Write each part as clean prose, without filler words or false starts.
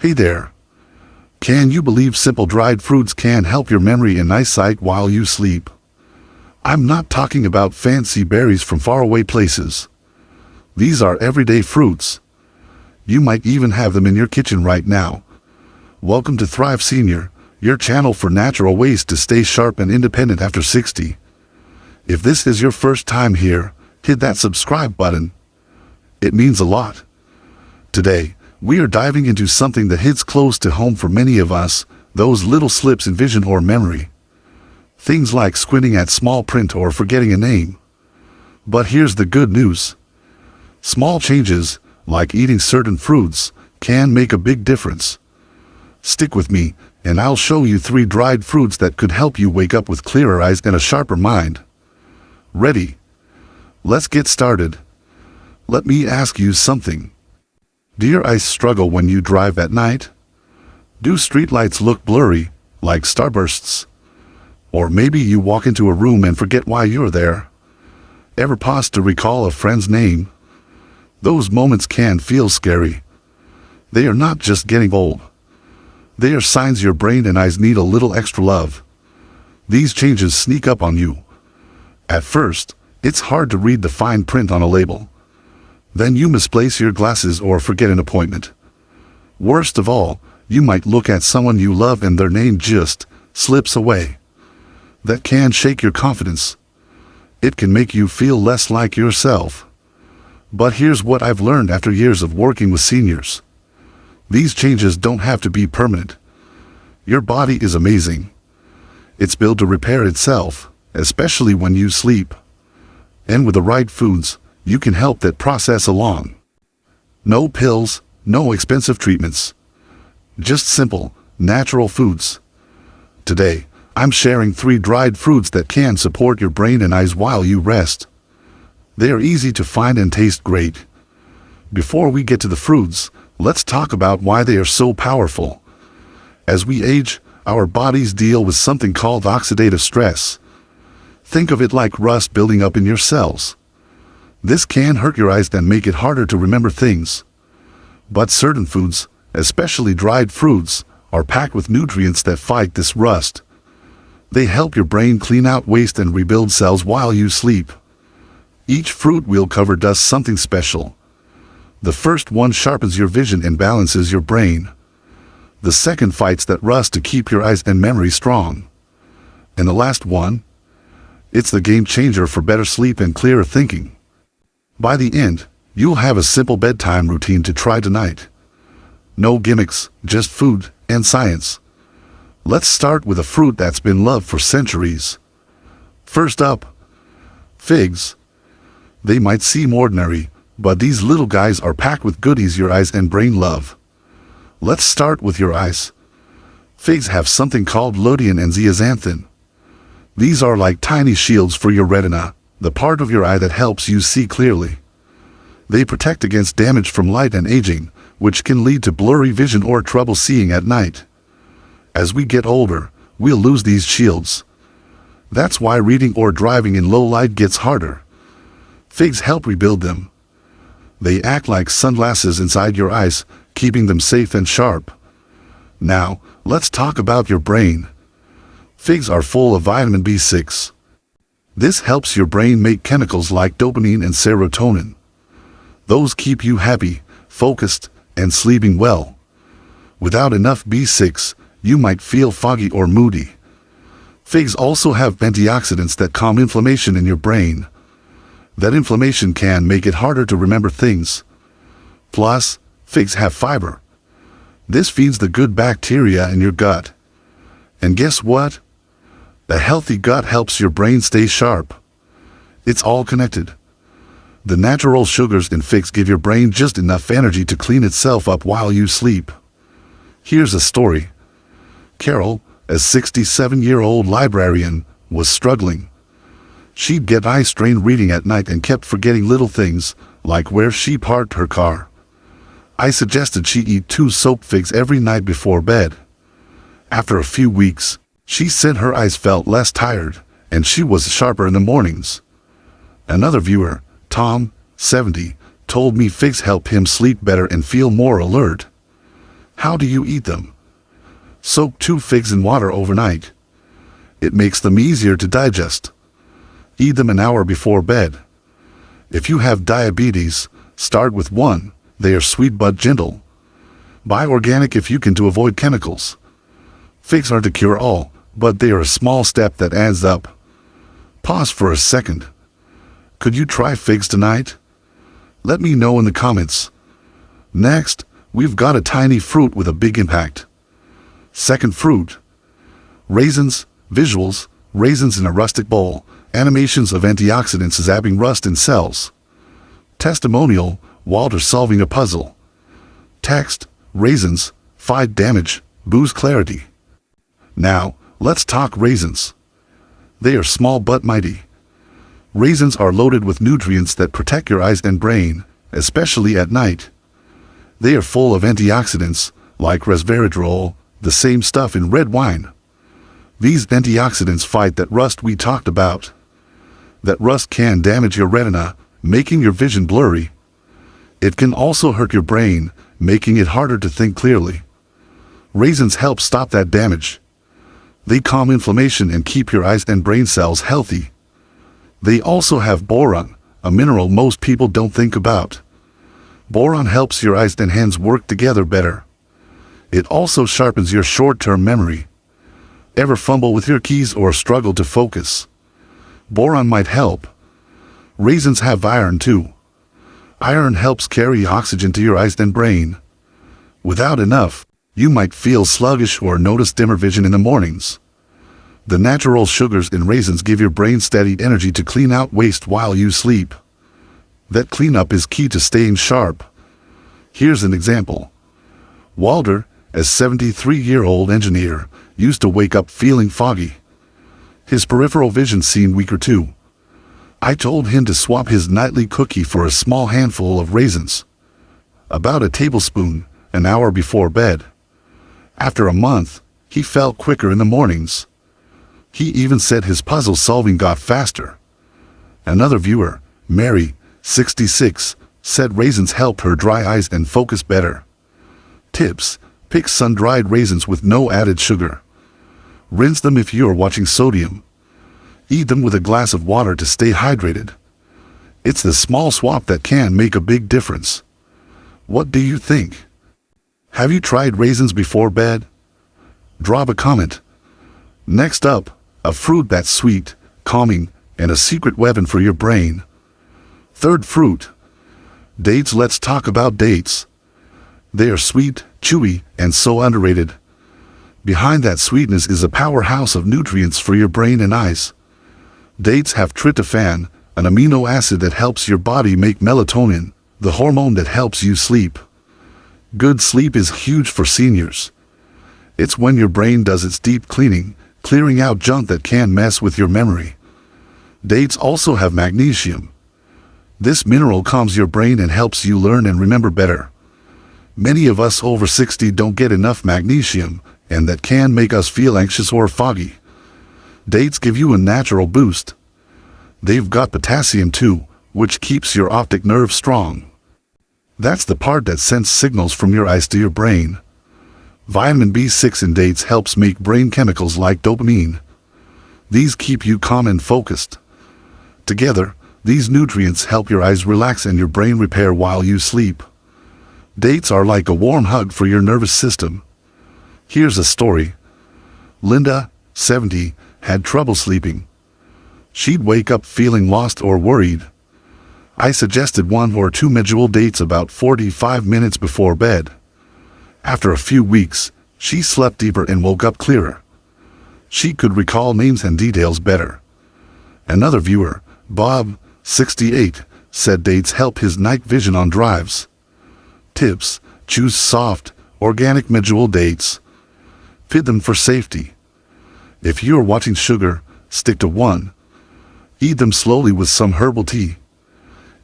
Hey there. Can you believe simple dried fruits can help your memory and eyesight while you sleep? I'm not talking about fancy berries from faraway places. These are everyday fruits. You might even have them in your kitchen right now. Welcome to Thrive Senior, your channel for natural ways to stay sharp and independent after 60. If this is your first time here, hit that subscribe button. It means a lot. Today, we are diving into something that hits close to home for many of us, those little slips in vision or memory. Things like squinting at small print or forgetting a name. But here's the good news. Small changes, like eating certain fruits, can make a big difference. Stick with me, and I'll show you 3 dried fruits that could help you wake up with clearer eyes and a sharper mind. Ready? Let's get started. Let me ask you something. Do your eyes struggle when you drive at night? Do streetlights look blurry, like starbursts? Or maybe you walk into a room and forget why you're there. Ever pause to recall a friend's name? Those moments can feel scary. They are not just getting old. They are signs your brain and eyes need a little extra love. These changes sneak up on you. At first, it's hard to read the fine print on a label. Then you misplace your glasses or forget an appointment. Worst of all, you might look at someone you love and their name just slips away. That can shake your confidence. It can make you feel less like yourself. But here's what I've learned after years of working with seniors. These changes don't have to be permanent. Your body is amazing. It's built to repair itself, especially when you sleep. And with the right foods, you can help that process along. No pills, no expensive treatments. Just simple, natural foods. Today, I'm sharing 3 dried fruits that can support your brain and eyes while you rest. They are easy to find and taste great. Before we get to the fruits, let's talk about why they are so powerful. As we age, our bodies deal with something called oxidative stress. Think of it like rust building up in your cells. This can hurt your eyes and make it harder to remember things. But certain foods, especially dried fruits, are packed with nutrients that fight this rust. They help your brain clean out waste and rebuild cells while you sleep. Each fruit we'll cover does something special. The first one sharpens your vision and balances your brain. The second fights that rust to keep your eyes and memory strong. And the last one? It's the game changer for better sleep and clearer thinking. By the end, you'll have a simple bedtime routine to try tonight. No gimmicks, just food and science. Let's start with a fruit that's been loved for centuries. First up, figs. They might seem ordinary, but these little guys are packed with goodies your eyes and brain love. Let's start with your eyes. Figs have something called lutein and zeaxanthin. These are like tiny shields for your retina, the part of your eye that helps you see clearly. They protect against damage from light and aging, which can lead to blurry vision or trouble seeing at night. As we get older, we'll lose these shields. That's why reading or driving in low light gets harder. Figs help rebuild them. They act like sunglasses inside your eyes, keeping them safe and sharp. Now, let's talk about your brain. Figs are full of vitamin B6. This helps your brain make chemicals like dopamine and serotonin. Those keep you happy, focused, and sleeping well. Without enough B6, you might feel foggy or moody. Figs also have antioxidants that calm inflammation in your brain. That inflammation can make it harder to remember things. Plus, figs have fiber. This feeds the good bacteria in your gut. And guess what? A healthy gut helps your brain stay sharp. It's all connected. The natural sugars in figs give your brain just enough energy to clean itself up while you sleep. Here's a story. Carol, a 67-year-old librarian, was struggling. She'd get eye strain reading at night and kept forgetting little things, like where she parked her car. I suggested she eat 2 soaked figs every night before bed. After a few weeks, she said her eyes felt less tired, and she was sharper in the mornings. Another viewer, Tom, 70, told me figs help him sleep better and feel more alert. How do you eat them? Soak 2 figs in water overnight. It makes them easier to digest. Eat them an hour before bed. If you have diabetes, start with 1. They are sweet but gentle. Buy organic if you can to avoid chemicals. Figs aren't a cure-all, but they are a small step that adds up. Pause for a second. Could you try figs tonight? Let me know in the comments. Next, we've got a tiny fruit with a big impact. Second fruit. Raisins. Visuals. Raisins in a rustic bowl. Animations of antioxidants zapping rust in cells. Testimonial. Walter solving a puzzle. Text. Raisins. Fight damage. Boost clarity. Now, let's talk raisins. They are small but mighty. Raisins are loaded with nutrients that protect your eyes and brain, especially at night. They are full of antioxidants, like resveratrol, the same stuff in red wine. These antioxidants fight that rust we talked about. That rust can damage your retina, making your vision blurry. It can also hurt your brain, making it harder to think clearly. Raisins help stop that damage. They calm inflammation and keep your eyes and brain cells healthy. They also have boron, a mineral most people don't think about. Boron helps your eyes and hands work together better. It also sharpens your short-term memory. Ever fumble with your keys or struggle to focus? Boron might help. Raisins have iron too. Iron helps carry oxygen to your eyes and brain. Without enough, you might feel sluggish or notice dimmer vision in the mornings. The natural sugars in raisins give your brain steady energy to clean out waste while you sleep. That cleanup is key to staying sharp. Here's an example. Walter, a 73-year-old engineer, used to wake up feeling foggy. His peripheral vision seemed weaker too. I told him to swap his nightly cookie for a small handful of raisins. About a tablespoon, an hour before bed. After a month, he felt quicker in the mornings. He even said his puzzle solving got faster. Another viewer, Mary, 66, said raisins helped her dry eyes and focus better. Tips: pick sun-dried raisins with no added sugar. Rinse them if you are watching sodium. Eat them with a glass of water to stay hydrated. It's the small swap that can make a big difference. What do you think? Have you tried raisins before bed? Drop a comment. Next up, a fruit that's sweet, calming, and a secret weapon for your brain. Third fruit. Dates. Let's talk about dates. They are sweet, chewy, and so underrated. Behind that sweetness is a powerhouse of nutrients for your brain and eyes. Dates have tryptophan, an amino acid that helps your body make melatonin, the hormone that helps you sleep. Good sleep is huge for seniors. It's when your brain does its deep cleaning, clearing out junk that can mess with your memory. Dates also have magnesium. This mineral calms your brain and helps you learn and remember better. Many of us over 60 don't get enough magnesium, and that can make us feel anxious or foggy. Dates give you a natural boost. They've got potassium too, which keeps your optic nerve strong. That's the part that sends signals from your eyes to your brain. Vitamin B6 in dates helps make brain chemicals like dopamine. These keep you calm and focused. Together, these nutrients help your eyes relax and your brain repair while you sleep. Dates are like a warm hug for your nervous system. Here's a story. Linda, 70, had trouble sleeping. She'd wake up feeling lost or worried. I suggested 1 or 2 medjool dates about 45 minutes before bed. After a few weeks, she slept deeper and woke up clearer. She could recall names and details better. Another viewer, Bob, 68, said dates help his night vision on drives. Tips: choose soft, organic medjool dates. Feed them for safety. If you are watching sugar, stick to 1. Eat them slowly with some herbal tea.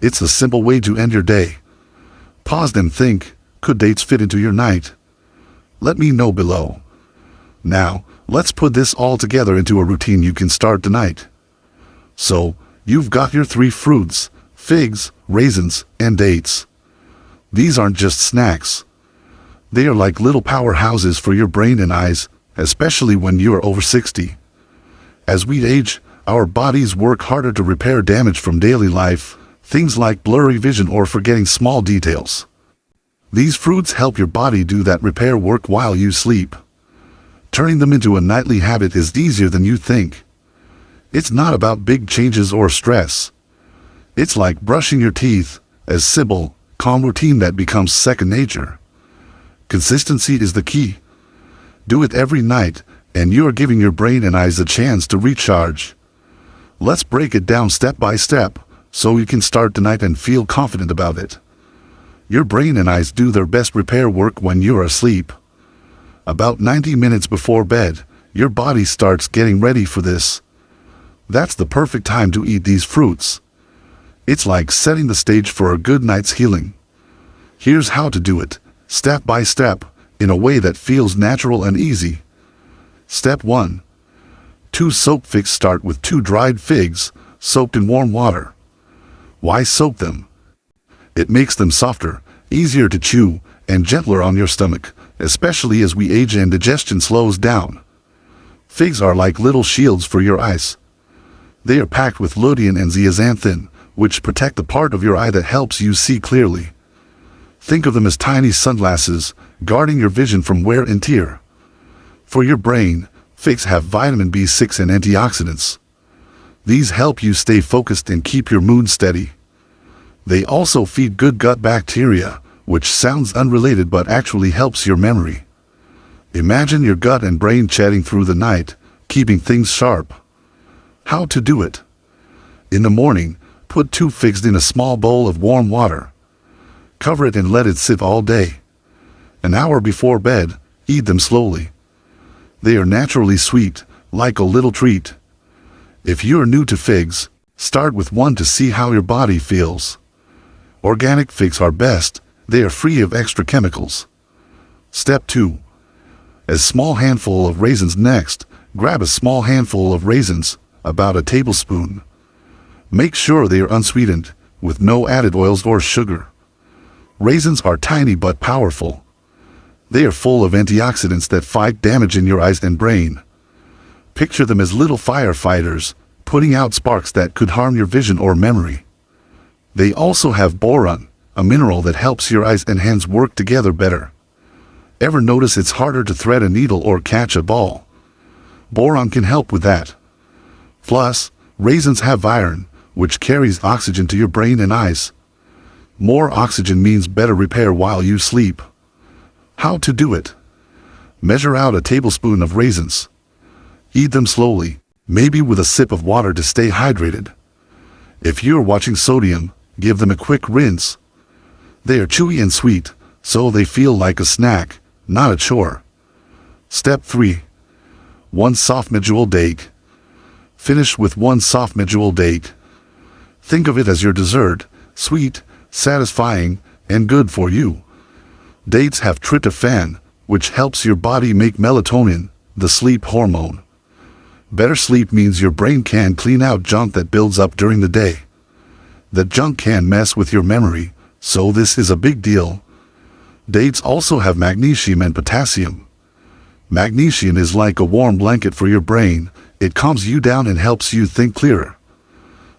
It's a simple way to end your day. Pause and think, could dates fit into your night? Let me know below. Now, let's put this all together into a routine you can start tonight. So, you've got your 3 fruits: figs, raisins, and dates. These aren't just snacks. They are like little powerhouses for your brain and eyes, especially when you are over 60. As we age, our bodies work harder to repair damage from daily life, things like blurry vision or forgetting small details. These fruits help your body do that repair work while you sleep. Turning them into a nightly habit is easier than you think. It's not about big changes or stress. It's like brushing your teeth, a simple, calm routine that becomes second nature. Consistency is the key. Do it every night, and you are giving your brain and eyes a chance to recharge. Let's break it down step by step, so you can start tonight and feel confident about it. Your brain and eyes do their best repair work when you're asleep. About 90 minutes before bed, your body starts getting ready for this. That's the perfect time to eat these fruits. It's like setting the stage for a good night's healing. Here's how to do it, step by step, in a way that feels natural and easy. Step 1. 2 soaked figs. Start with 2 dried figs, soaked in warm water. Why soak them? It makes them softer, easier to chew, and gentler on your stomach, especially as we age and digestion slows down. Figs are like little shields for your eyes. They are packed with lutein and zeaxanthin, which protect the part of your eye that helps you see clearly. Think of them as tiny sunglasses, guarding your vision from wear and tear. For your brain, figs have vitamin B6 and antioxidants. These help you stay focused and keep your mood steady. They also feed good gut bacteria, which sounds unrelated but actually helps your memory. Imagine your gut and brain chatting through the night, keeping things sharp. How to do it? In the morning, put 2 figs in a small bowl of warm water. Cover it and let it sit all day. An hour before bed, eat them slowly. They are naturally sweet, like a little treat. If you are new to figs, start with 1 to see how your body feels. Organic figs are best, they are free of extra chemicals. Step 2. A small handful of raisins. Next, grab a small handful of raisins, about a tablespoon. Make sure they are unsweetened, with no added oils or sugar. Raisins are tiny but powerful. They are full of antioxidants that fight damage in your eyes and brain. Picture them as little firefighters, putting out sparks that could harm your vision or memory. They also have boron, a mineral that helps your eyes and hands work together better. Ever notice it's harder to thread a needle or catch a ball? Boron can help with that. Plus, raisins have iron, which carries oxygen to your brain and eyes. More oxygen means better repair while you sleep. How to do it? Measure out a tablespoon of raisins. Eat them slowly, maybe with a sip of water to stay hydrated. If you're watching sodium, give them a quick rinse. They are chewy and sweet, so they feel like a snack, not a chore. Step 3. 1 soft medjool date. Finish with 1 soft medjool date. Think of it as your dessert, sweet, satisfying, and good for you. Dates have tryptophan, which helps your body make melatonin, the sleep hormone. Better sleep means your brain can clean out junk that builds up during the day. That junk can mess with your memory, so this is a big deal. Dates also have magnesium and potassium. Magnesium is like a warm blanket for your brain. It calms you down and helps you think clearer.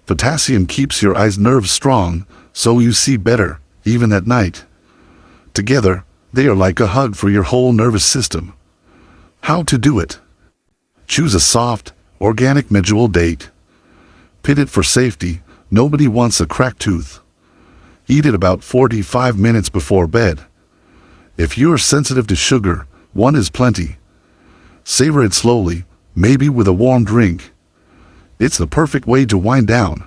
Potassium keeps your eyes' nerves strong, so you see better, even at night. Together, they are like a hug for your whole nervous system. How to do it? Choose a soft, organic medjool date. Pit it for safety. Nobody wants a cracked tooth. Eat it about 45 minutes before bed. If you're sensitive to sugar, 1 is plenty. Savor it slowly, maybe with a warm drink. It's the perfect way to wind down.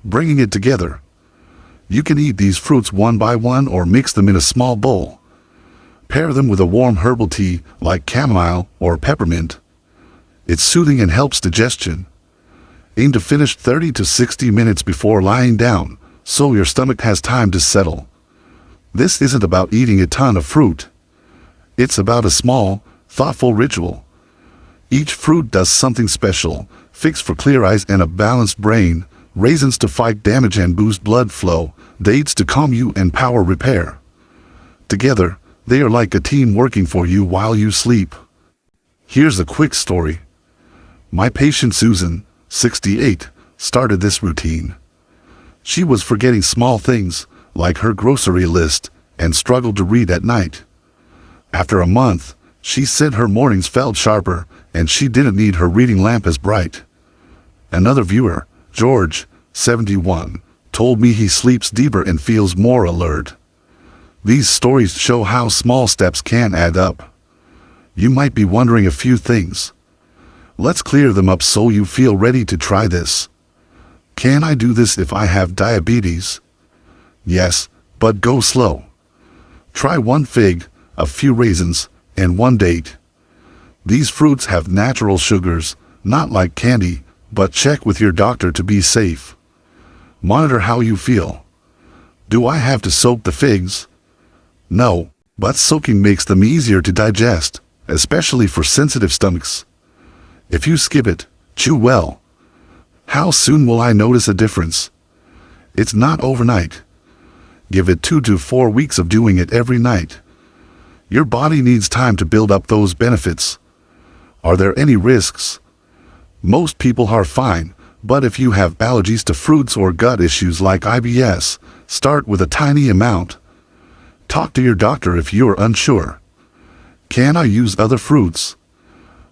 Bringing it together. You can eat these fruits one by one or mix them in a small bowl. Pair them with a warm herbal tea like chamomile or peppermint. It's soothing and helps digestion. Aim to finish 30 to 60 minutes before lying down, so your stomach has time to settle. This isn't about eating a ton of fruit. It's about a small, thoughtful ritual. Each fruit does something special: figs for clear eyes and a balanced brain, raisins to fight damage and boost blood flow, dates to calm you and power repair. Together, They are like a team working for you while you sleep. Here's a quick story. My patient Susan, 68, started this routine. She was forgetting small things, like her grocery list, and struggled to read at night. After a month, she said her mornings felt sharper, and she didn't need her reading lamp as bright. Another viewer, George, 71, told me he sleeps deeper and feels more alert. These stories show how small steps can add up. You might be wondering a few things. Let's clear them up so you feel ready to try this. Can I do this if I have diabetes? Yes, but go slow. Try 1 fig, a few raisins, and 1 date. These fruits have natural sugars, not like candy, but check with your doctor to be safe. Monitor how you feel. Do I have to soak the figs? No, but soaking makes them easier to digest, especially for sensitive stomachs. If you skip it, chew well. How soon will I notice a difference? It's not overnight. Give it 2 to 4 weeks of doing it every night. Your body needs time to build up those benefits. Are there any risks? Most people are fine, but if you have allergies to fruits or gut issues like IBS, start with a tiny amount. Talk to your doctor if you're unsure. Can I use other fruits?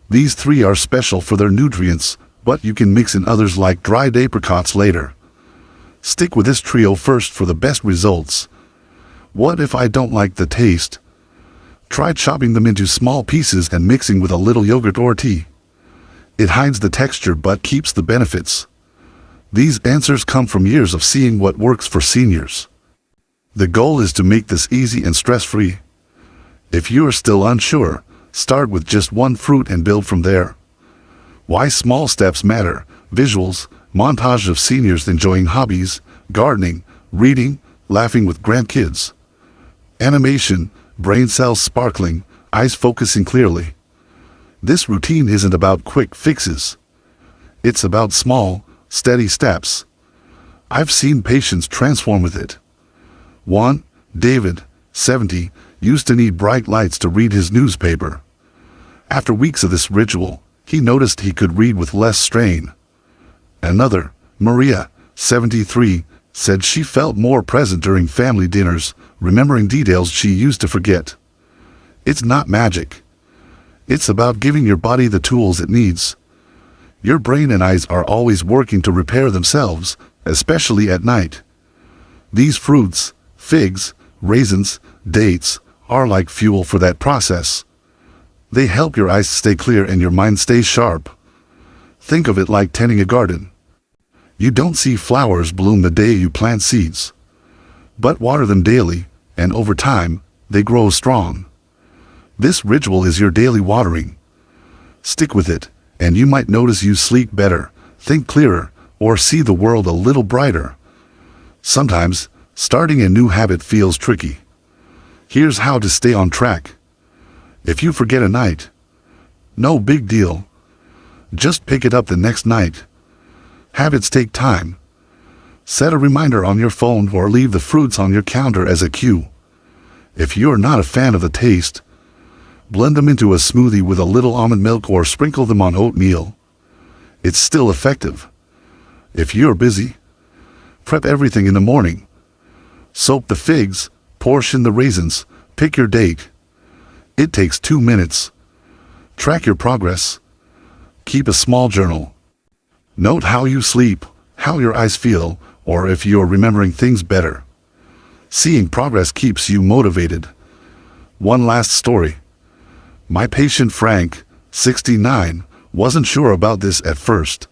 These 3 are special for their nutrients, but you can mix in others like dried apricots later. Stick with this trio first for the best results. What if I don't like the taste? Try chopping them into small pieces and mixing with a little yogurt or tea. It hides the texture but keeps the benefits. These answers come from years of seeing what works for seniors. The goal is to make this easy and stress-free. If you are still unsure, start with just 1 fruit and build from there. Why small steps matter: visuals, montage of seniors enjoying hobbies, gardening, reading, laughing with grandkids. Animation, brain cells sparkling, eyes focusing clearly. This routine isn't about quick fixes. It's about small, steady steps. I've seen patients transform with it. 1. David, 70, used to need bright lights to read his newspaper. After weeks of this ritual, he noticed he could read with less strain. Another, Maria, 73, said she felt more present during family dinners, remembering details she used to forget. It's not magic. It's about giving your body the tools it needs. Your brain and eyes are always working to repair themselves, especially at night. These fruits, figs, raisins, dates, are like fuel for that process. They help your eyes stay clear and your mind stay sharp. Think of it like tending a garden. You don't see flowers bloom the day you plant seeds. But water them daily, and over time, they grow strong. This ritual is your daily watering. Stick with it, and you might notice you sleep better, think clearer, or see the world a little brighter. Sometimes, starting a new habit feels tricky. Here's how to stay on track. If you forget a night, no big deal. Just pick it up the next night. Habits take time. Set a reminder on your phone or leave the fruits on your counter as a cue. If you're not a fan of the taste, blend them into a smoothie with a little almond milk or sprinkle them on oatmeal. It's still effective. If you're busy, prep everything in the morning. Soak the figs, portion the raisins, pick your date. It takes 2 minutes. Track your progress. Keep a small journal. Note how you sleep, how your eyes feel, or if you're remembering things better. Seeing progress keeps you motivated. One last story. My patient Frank, 69, wasn't sure about this at first.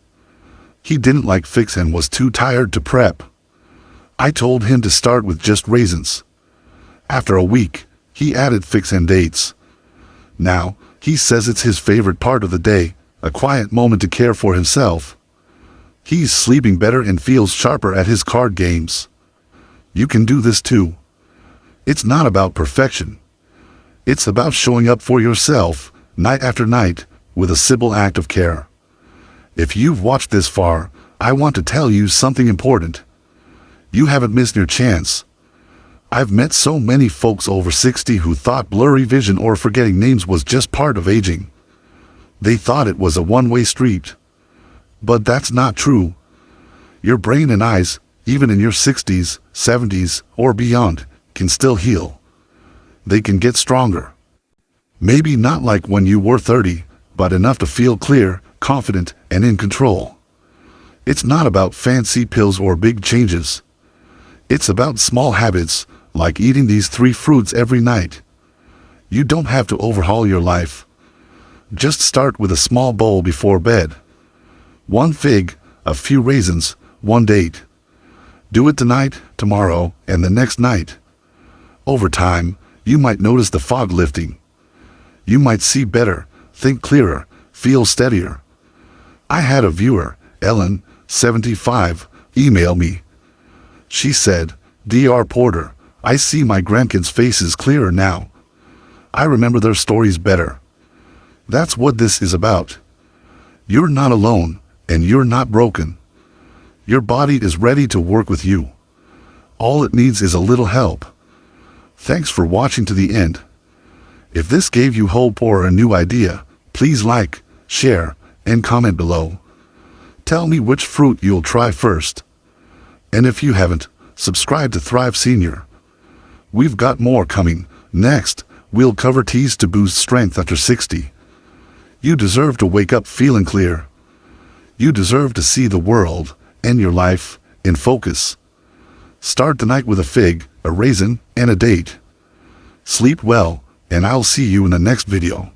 He didn't like figs and was too tired to prep. I told him to start with just raisins. After a week, he added figs and dates. Now, he says it's his favorite part of the day, a quiet moment to care for himself. He's sleeping better and feels sharper at his card games. You can do this too. It's not about perfection. It's about showing up for yourself, night after night, with a simple act of care. If you've watched this far, I want to tell you something important. You haven't missed your chance. I've met so many folks over 60 who thought blurry vision or forgetting names was just part of aging. They thought it was a one-way street. But that's not true. Your brain and eyes, even in your 60s, 70s, or beyond, can still heal. They can get stronger. Maybe not like when you were 30, but enough to feel clear, confident, and in control. It's not about fancy pills or big changes. It's about small habits, like eating these 3 fruits every night. You don't have to overhaul your life. Just start with a small bowl before bed. 1 fig, a few raisins, 1 date. Do it tonight, tomorrow, and the next night. Over time, you might notice the fog lifting. You might see better, think clearer, feel steadier. I had a viewer, Ellen, 75, email me. She said, "Dr. Porter, I see my grandkids' faces clearer now. I remember their stories better." That's what this is about. You're not alone, and you're not broken. Your body is ready to work with you. All it needs is a little help. Thanks for watching to the end. If this gave you hope or a new idea, please like, share, and comment below. Tell me which fruit you'll try first. And if you haven't, subscribe to Thrive Senior. We've got more coming. Next, we'll cover teas to boost strength after 60. You deserve to wake up feeling clear. You deserve to see the world and your life in focus. Start the night with a fig, a raisin, and a date. Sleep well, and I'll see you in the next video.